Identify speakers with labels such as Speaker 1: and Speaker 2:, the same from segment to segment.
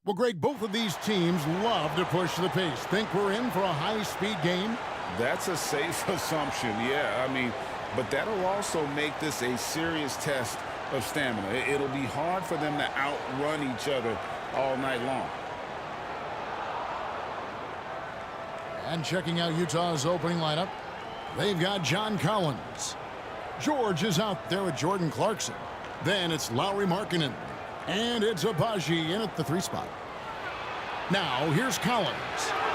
Speaker 1: Well, Greg, both of these teams love to push the pace. Think we're in for a high-speed game?
Speaker 2: That's a safe assumption, yeah. But that'll also make this a serious test of stamina. It'll be hard for them to outrun each other all night long.
Speaker 1: And checking out Utah's opening lineup, they've got John Collins. George is out there with Jordan Clarkson. Then it's Lauri Markkanen. And it's Agbaji in at the 3 spot. Now, here's Collins.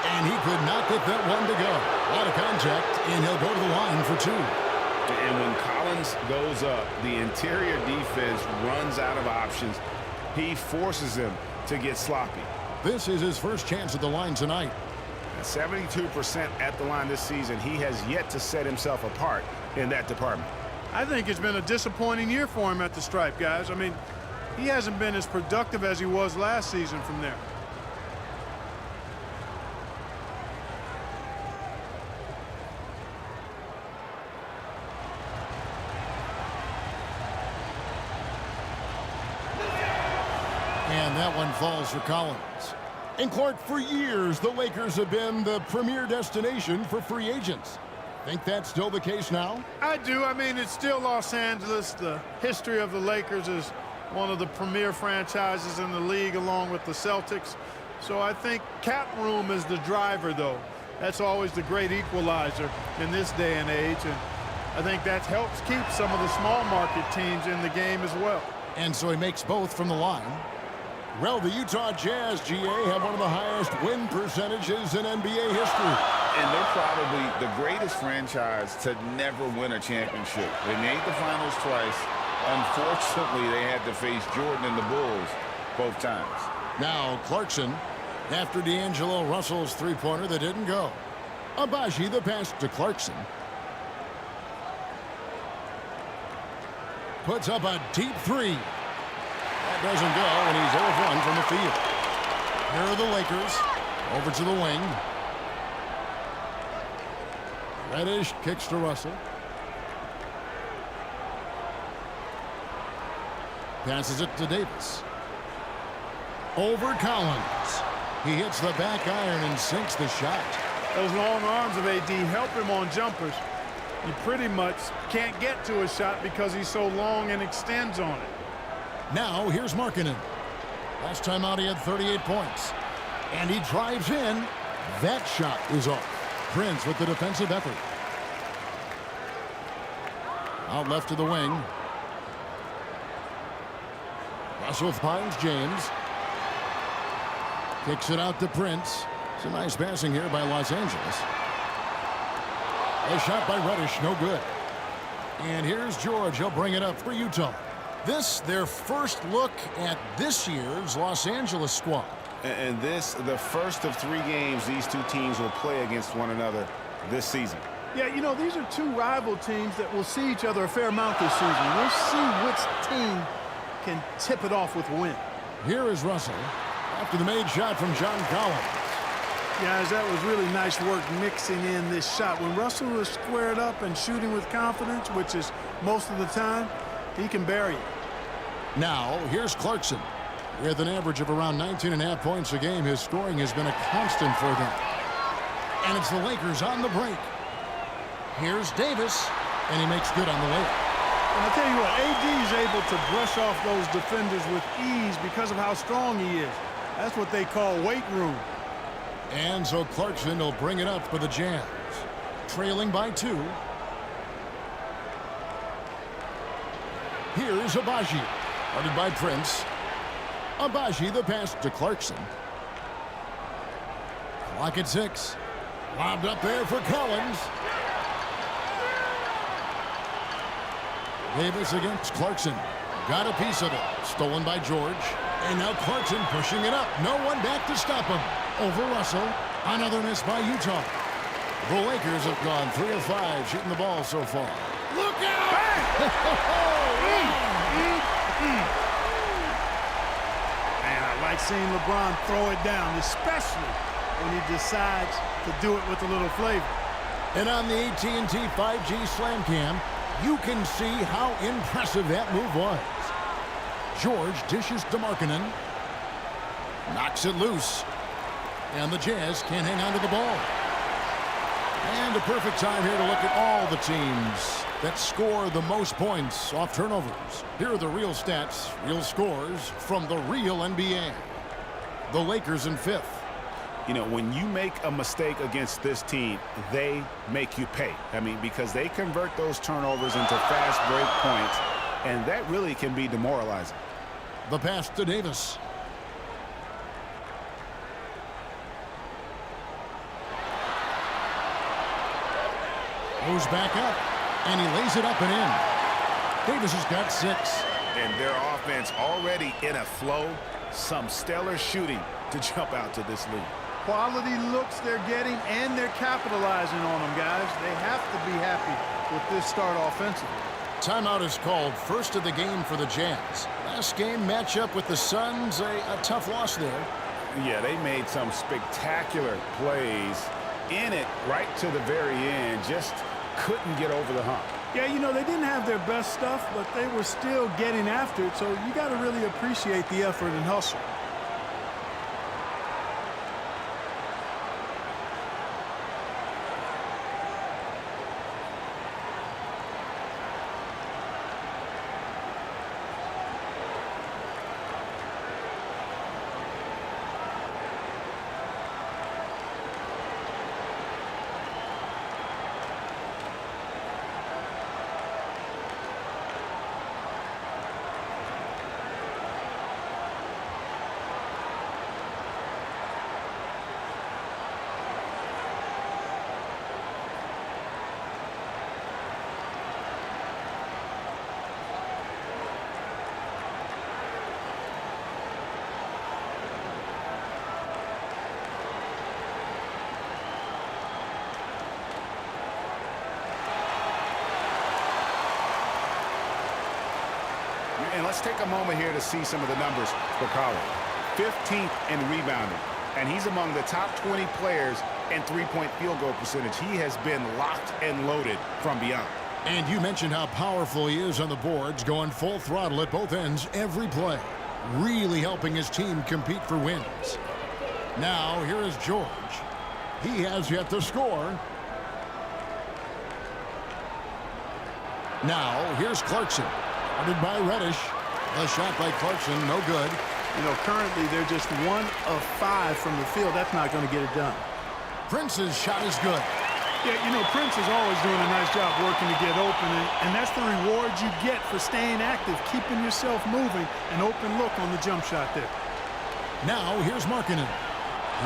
Speaker 1: And he could not get that one to go. Out of contact, and he'll go to the line for 2.
Speaker 2: And when Collins goes up, the interior defense runs out of options. He forces them to get sloppy.
Speaker 1: This is his first chance at the line tonight.
Speaker 2: At 72% at the line this season, he has yet to set himself apart in that department.
Speaker 3: I think it's been a disappointing year for him at the stripe, guys. He hasn't been as productive as he was last season from there.
Speaker 1: And that one falls for Collins. And Clark, for years, the Lakers have been the premier destination for free agents. Think that's still the case now?
Speaker 3: I do. It's still Los Angeles. The history of the Lakers is one of the premier franchises in the league, along with the Celtics. So I think cap room is the driver, though. That's always the great equalizer in this day and age. And I think that helps keep some of the small market teams in the game as well.
Speaker 1: And so he makes both from the line. Well, the Utah Jazz, GA, have one of the highest win percentages in NBA history.
Speaker 2: And they're probably the greatest franchise to never win a championship. They made the finals twice. Unfortunately, they had to face Jordan and the Bulls both times.
Speaker 1: Now, Clarkson, after D'Angelo Russell's three-pointer that didn't go. Agbaji, the pass to Clarkson. Puts up a deep 3. That doesn't go, and he's 0 of 1 from the field. Here are the Lakers. Over to the wing. Reddish kicks to Russell. Passes it to Davis. Over Collins. He hits the back iron and sinks the shot.
Speaker 3: Those long arms of AD help him on jumpers. He pretty much can't get to a shot because he's so long and extends on it.
Speaker 1: Now, here's Markkanen. Last time out, he had 38 points. And he drives in. That shot is off. Prince with the defensive effort. Out left to the wing. Russell finds James. Kicks it out to Prince. It's a nice passing here by Los Angeles. A shot by Reddish, no good. And here's George. He'll bring it up for Utah. This, their first look at this year's Los Angeles squad.
Speaker 2: And this, the first of 3 games these two teams will play against one another this season.
Speaker 3: Yeah, these are 2 rival teams that will see each other a fair amount this season. We'll see which team can tip it off with a win.
Speaker 1: Here is Russell after the made shot from John Collins.
Speaker 3: Guys, that was really nice work mixing in this shot. When Russell is squared up and shooting with confidence, which is most of the time, he can bury it.
Speaker 1: Now, here's Clarkson. With an average of around 19.5 points a game, his scoring has been a constant for them. And it's the Lakers on the break. Here's Davis, and he makes good on the layup.
Speaker 3: And I'll tell you what, AD is able to brush off those defenders with ease because of how strong he is. That's what they call weight room.
Speaker 1: And so Clarkson will bring it up for the Jazz. Trailing by 2. Here's Agbaji. Guarded by Prince. Agbaji, the pass to Clarkson. Clock at 6. Lobbed up there for Collins. Davis against Clarkson. Got a piece of it. Stolen by George. And now Clarkson pushing it up. No one back to stop him. Over Russell. Another miss by Utah. The Lakers have gone 3 of 5 shooting the ball so far. Look out!
Speaker 3: Man, I like seeing LeBron throw it down, especially when he decides to do it with a little flavor.
Speaker 1: And on the AT&T 5G Slam Cam, you can see how impressive that move was. George dishes to Markkanen. Knocks it loose. And the Jazz can't hang on to the ball. And a perfect time here to look at all the teams that score the most points off turnovers. Here are the real stats, real scores from the real NBA. The Lakers in 5th.
Speaker 4: You know, when you make a mistake against this team, they make you pay. I mean, because they convert those turnovers into fast break points, and that really can be demoralizing.
Speaker 1: The pass to Davis. Goes back up, and he lays it up and in. Davis has got 6.
Speaker 4: And their offense already in a flow. Some stellar shooting to jump out to this lead.
Speaker 3: Quality looks they're getting, and they're capitalizing on them, guys. They have to be happy with this start offensively.
Speaker 1: Timeout is called, first of the game for the Jazz. Last game matchup with the Suns, a tough loss there.
Speaker 4: Yeah, they made some spectacular plays in it right to the very end. Just couldn't get over the hump.
Speaker 3: Yeah, you know, they didn't have their best stuff, but they were still getting after it, so you got to really appreciate the effort and hustle.
Speaker 4: And let's take a moment here to see some of the numbers for Collins. 15th in rebounding, and he's among the top 20 players in three-point field goal percentage. He has been locked and loaded from beyond.
Speaker 1: And you mentioned how powerful he is on the boards, going full throttle at both ends every play, really helping his team compete for wins. Now, here is George. He has yet to score. Now, here's Clarkson. Guarded by Reddish. The shot by Clarkson, no good.
Speaker 3: You know, currently they're just 1 of 5 from the field. That's not going to get it done.
Speaker 1: Prince's shot is good.
Speaker 3: Yeah, you know, Prince is always doing a nice job working to get open, and that's the reward you get for staying active, keeping yourself moving, an open look on the jump shot there.
Speaker 1: Now, here's Markkanen.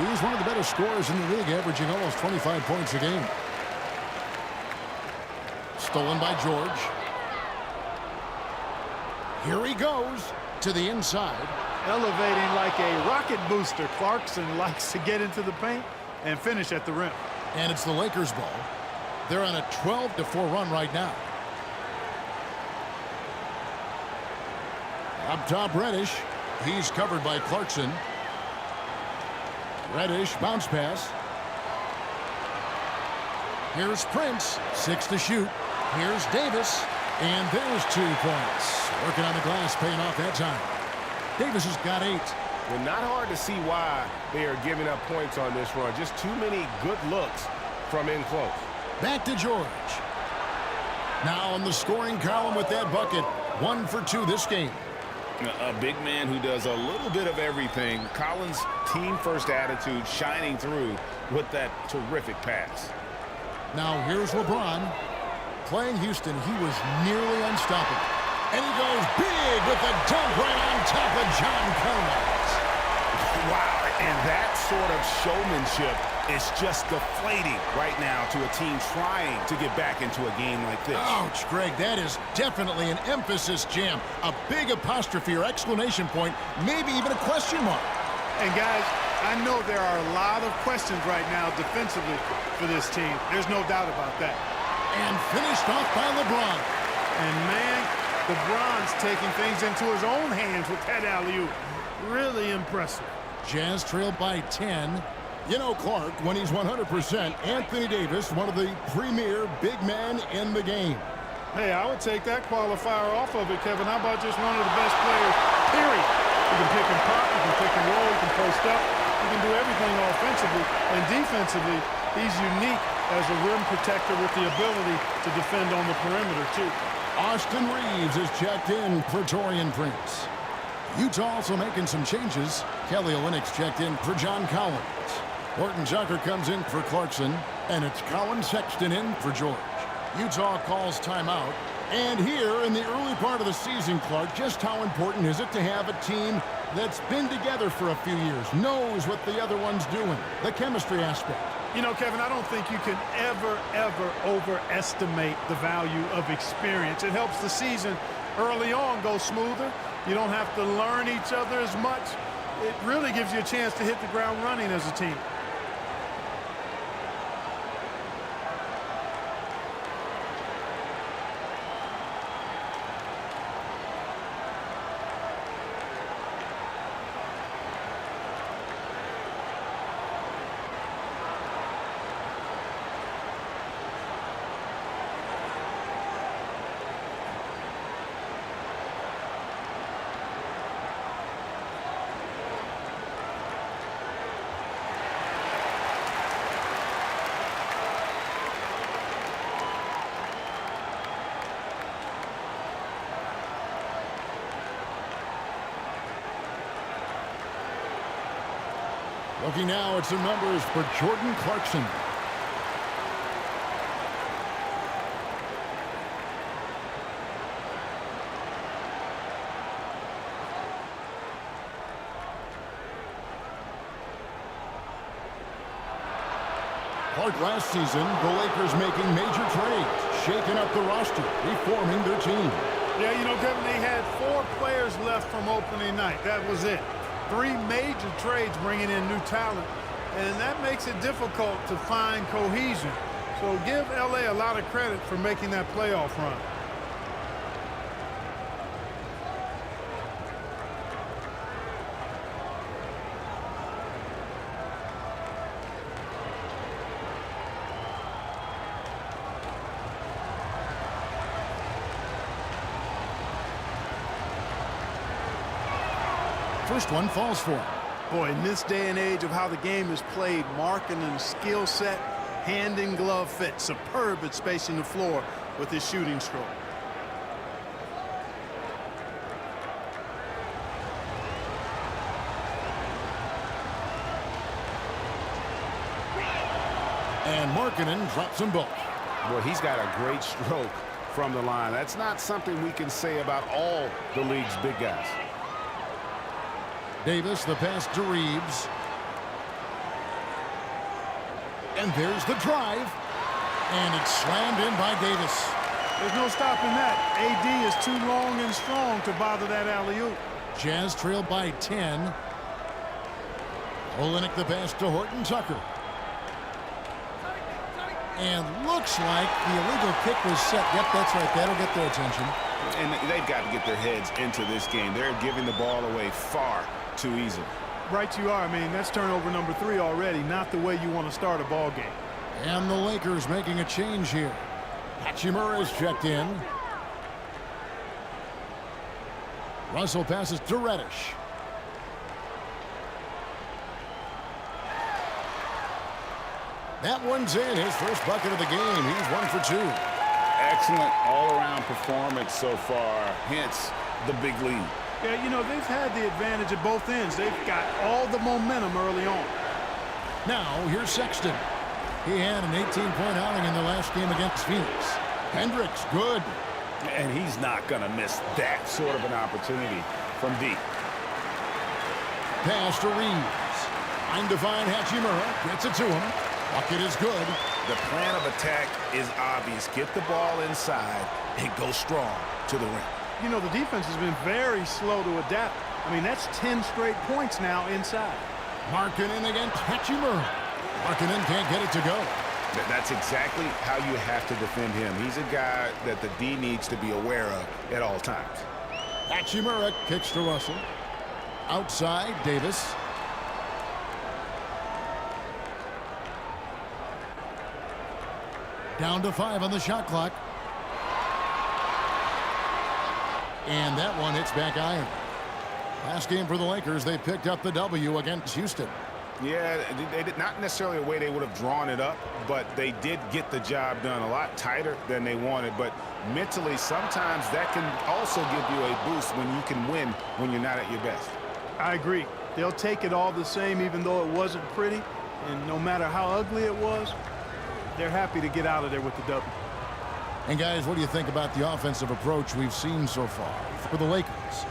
Speaker 1: He's one of the better scorers in the league, averaging almost 25 points a game. Stolen by George. Here he goes to the inside.
Speaker 3: Elevating like a rocket booster. Clarkson likes to get into the paint and finish at the rim.
Speaker 1: And it's the Lakers ball. They're on a 12-4 run right now. Up top, Reddish. He's covered by Clarkson. Reddish, bounce pass. Here's Prince, 6 to shoot. Here's Davis, and there's 2 points. Working on the glass, paying off that time. Davis has got 8.
Speaker 5: Well, not hard to see why they are giving up points on this run. Just too many good looks from in close.
Speaker 1: Back to George. Now on the scoring column with that bucket. 1 for 2 this game.
Speaker 2: A big man who does a little bit of everything. Collins' team-first attitude shining through with that terrific pass.
Speaker 1: Now here's LeBron. Playing Houston, he was nearly unstoppable. And he goes big with the dunk right on top of John Collins.
Speaker 4: Wow, and that sort of showmanship is just deflating right now to a team trying to get back into a game like this.
Speaker 1: Ouch, Greg, that is definitely an emphasis jam. A big apostrophe or exclamation point, maybe even a question mark.
Speaker 3: And guys, I know there are a lot of questions right now defensively for this team. There's no doubt about that.
Speaker 1: And finished off by LeBron.
Speaker 3: And man, LeBron's taking things into his own hands with that alley-oop. Really impressive.
Speaker 1: Jazz trailed by 10. You know, Clark, when he's 100%, Anthony Davis, one of the premier big men in the game.
Speaker 3: Hey, I would take that qualifier off of it, Kevin. How about just one of the best players, period? You can pick and pop, you can pick and roll, you can post defensively, he's unique as a rim protector with the ability to defend on the perimeter, too.
Speaker 1: Austin Reeves is checked in for Taurean Prince. Utah also making some changes. Kelly Olynyk's checked in for John Collins. Horton Tucker comes in for Clarkson, and it's Colin Sexton in for George. Utah calls timeout. And here in the early part of the season, Clark, just how important is it to have a team that's been together for a few years, knows what the other one's doing, the chemistry aspect?
Speaker 3: You know, Kevin, I don't think you can ever overestimate the value of experience. It helps the season early on go smoother. You don't have to learn each other as much. It really gives you a chance to hit the ground running as a team.
Speaker 1: Looking now at some numbers for Jordan Clarkson. Clark, last season, the Lakers making major trades, shaking up the roster, reforming their team.
Speaker 3: Yeah, you know, Kevin, they had 4 players left from opening night. That was it. 3 major trades bringing in new talent, and that makes it difficult to find cohesion. So give LA a lot of credit for making that playoff run.
Speaker 1: First one falls for him.
Speaker 3: Boy, in this day and age of how the game is played, Markkanen's skill set, hand and glove fit, superb at spacing the floor with his shooting stroke.
Speaker 1: And Markkanen drops them both.
Speaker 4: Boy, he's got a great stroke from the line. That's not something we can say about all the league's big guys.
Speaker 1: Davis, the pass to Reeves. And there's the drive. And it's slammed in by Davis.
Speaker 3: There's no stopping that. AD is too long and strong to bother that alley-oop.
Speaker 1: Jazz trailed by 10. Olynyk the pass to Horton Tucker. And looks like the illegal kick was set. Yep, that's right. That'll get their attention.
Speaker 2: And they've got to get their heads into this game. They're giving the ball away far too easily.
Speaker 3: Right you are. I mean, that's turnover number 3 already. Not the way you want to start a ball game.
Speaker 1: And the Lakers making a change here. Hachimura is checked in. Russell passes to Reddish. That one's in. His first bucket of the game. He's 1 for 2.
Speaker 2: Excellent all-around performance so far, hence the big lead.
Speaker 3: Yeah, you know, they've had the advantage at both ends. They've got all the momentum early on.
Speaker 1: Now, here's Sexton. He had an 18-point outing in the last game against Phoenix. Hendricks, good.
Speaker 2: And he's not going to miss that sort of an opportunity from deep.
Speaker 1: Pass to Reeves. Trying to find Hachimura. Gets it to him. Bucket is good.
Speaker 4: The plan of attack is obvious. Get the ball inside and go strong to the rim.
Speaker 3: You know, the defense has been very slow to adapt. I mean, that's 10 straight points now inside.
Speaker 1: Markkanen against Hachimura. Markkanen can't get it to go.
Speaker 4: That's exactly how you have to defend him. He's a guy that the D needs to be aware of at all times.
Speaker 1: Hachimura kicks to Russell. Outside, Davis. Down to 5 on the shot clock. And that one hits back iron. Last game for the Lakers, they picked up the W against Houston.
Speaker 4: Yeah, they did not necessarily a way they would have drawn it up, but they did get the job done a lot tighter than they wanted. But mentally, sometimes that can also give you a boost when you can win when you're not at your best.
Speaker 3: I agree. They'll take it all the same, even though it wasn't pretty. And no matter how ugly it was, they're happy to get out of there with the W.
Speaker 1: And guys, what do you think about the offensive approach we've seen so far for the Lakers?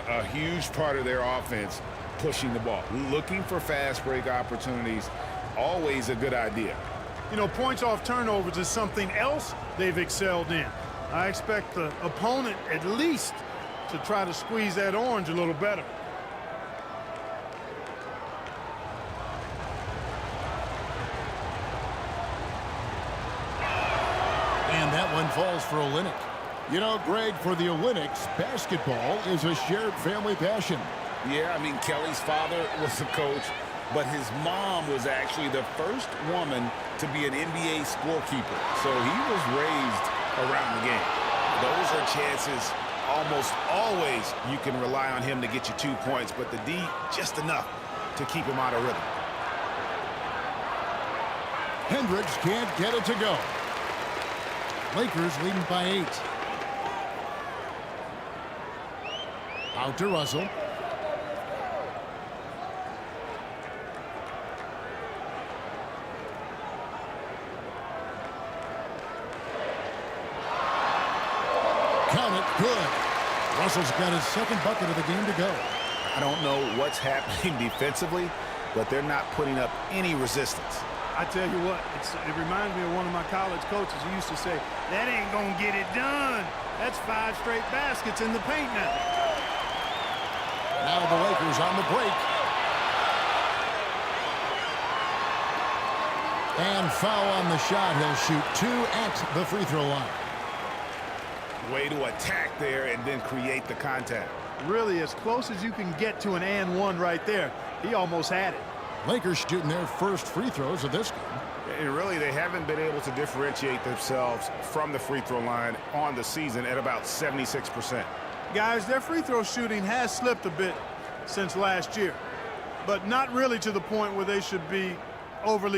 Speaker 2: A huge part of their offense, pushing the ball, looking for fast break opportunities, always a good idea.
Speaker 3: You know, points off turnovers is something else they've excelled in. I expect the opponent at least to try to squeeze that orange a little better.
Speaker 1: And that one falls for Olynyk. You know, Greg, for the Olynyks, basketball is a shared family passion.
Speaker 2: Yeah, I mean, Kelly's father was a coach, but his mom was actually the first woman to be an NBA scorekeeper. So he was raised around the game.
Speaker 4: Those are chances almost always you can rely on him to get you 2 points, but the D just enough to keep him out of rhythm.
Speaker 1: Hendricks can't get it to go. Lakers leading by 8. Out to Russell. Count it, good. Russell's got his second bucket of the game to go.
Speaker 4: I don't know what's happening defensively, but they're not putting up any resistance.
Speaker 3: I tell you what, it reminds me of one of my college coaches who used to say, that ain't gonna get it done. That's 5 straight baskets in the paint now.
Speaker 1: Now the Lakers on the break. And foul on the shot. He'll shoot 2 at the free throw line.
Speaker 4: Way to attack there and then create the contact.
Speaker 3: Really, as close as you can get to an and one right there. He almost had it.
Speaker 1: Lakers shooting their first free throws of this game.
Speaker 4: And really, they haven't been able to differentiate themselves from the free throw line on the season at about 76%.
Speaker 3: Guys, their free throw shooting has slipped a bit since last year, but not really to the point where they should be overly